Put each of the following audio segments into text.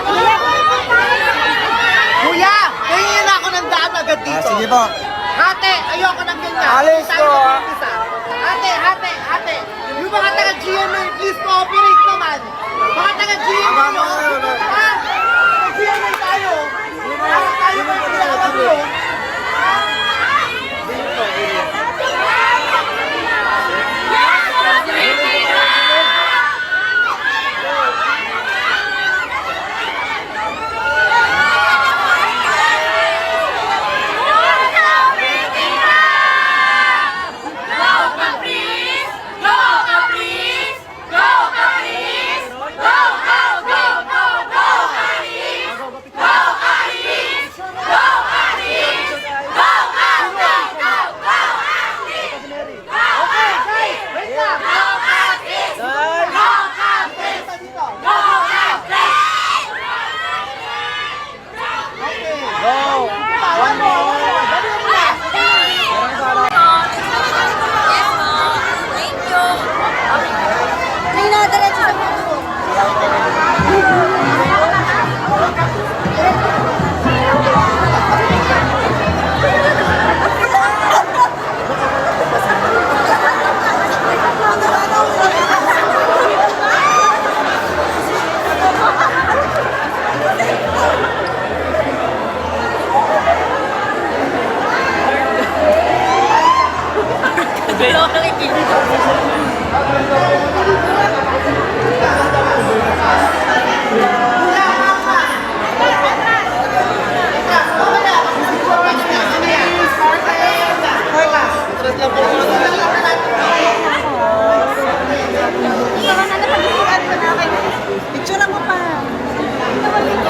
Kuya! Kuya! Tingin ako ng daan agad dito. Sige po. Ate, ayoko ng ganyan. Alis Tayo ko. mag-umpisa. Ate. Yung mga taga-GMA, please cooperate naman. Mga taga-GMA nyo. Ha? Taga-GMA tayo. Bakit tayo mag-umpisa nyo?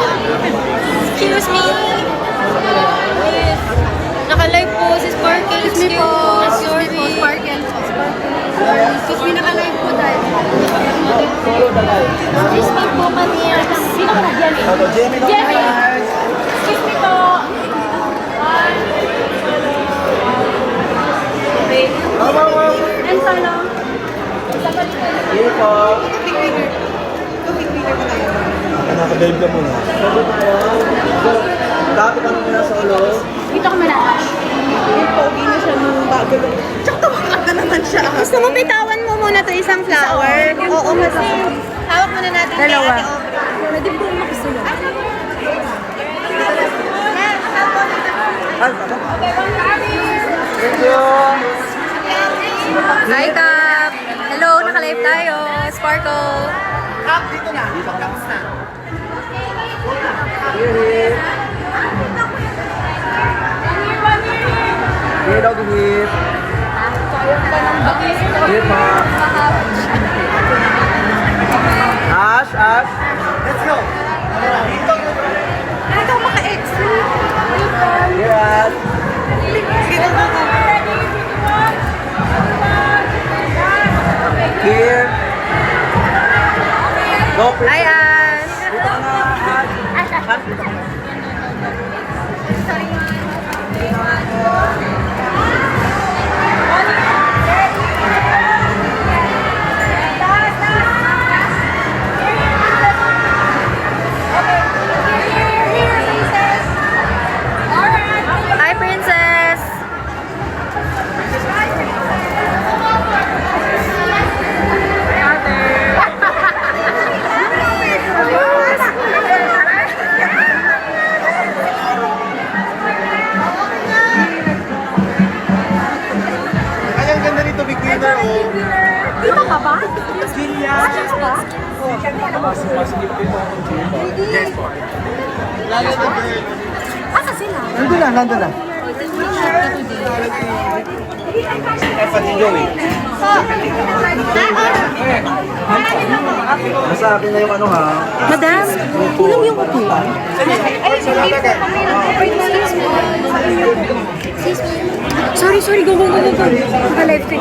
Excuse me. Yes. Naka-live po si Sparkle. Excuse me po. Excuse me po, Sparkle. Excuse me, naka-live po tayo. Excuse me po, Manier. Sino ka na? Jenny. Jenny. Excuse me po. And solo. Sige po. Nakalive ka muna. Kapit ka muna sa ulo. Dito ka malala. Yung pogi na siya nung bago lang. Tsaka tumakak na naman siya. Gusto mo bitawan mo muna to isang flower? Oo, masarap. Hawak muna natin Dalawa. kay Ate Aubrey. Pwede po makusunod. Thank you. Hi, Kap! Hello, naka-live tayo. Sparkle. Kap, dito na. Tapos na. Here. Here daw, here. Here pa. Ash. Let's go. Dito. Ito, maka-ex. Here, Ash. Sige na. Here. Go, Hi, Ash! Dito ka na, Ash. Ash, dito ka na. Hi, Princess! Ay, ang ganda nito, big winner, oh. Dito ka ba? Gilia. ba? Yes, po. Asa sila? Nandun na. Ay, pati Joey. Nasa akin na yung ano, ha? Madam, kulang yung upo. Sorry, go. Naka-live ka.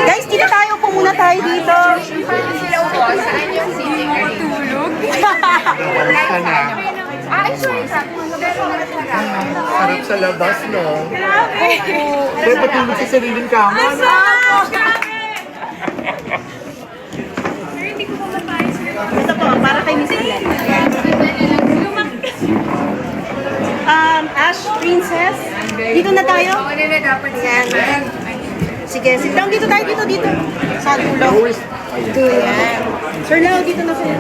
Guys, dito tayo. Pumuna tayo dito. Sila upo. Saan yung sitting area? Tulog. Ka na. Ay, sorry ka. Sarap sa labas, no? Pero patulog sa sariling kama. Ito po, para kay Miss Glenn. Ash Princess. Dito na tayo. Yan. Sige, sit down dito tayo, dito. Sa dulo. Ito, yan. Sir Lau, dito na kayo.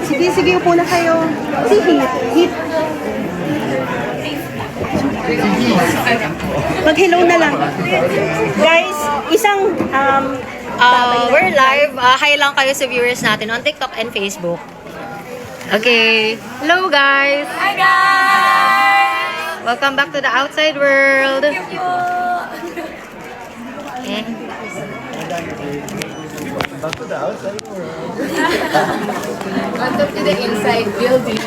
Sige, upo na kayo. Si hit. Mag-hello na lang. Guys, isang We're live. Hi lang kayo sa viewers natin on TikTok and Facebook. Okay. Hello guys. Hi, guys! Welcome back to the outside world. Thank you. Eh. Welcome to the inside building.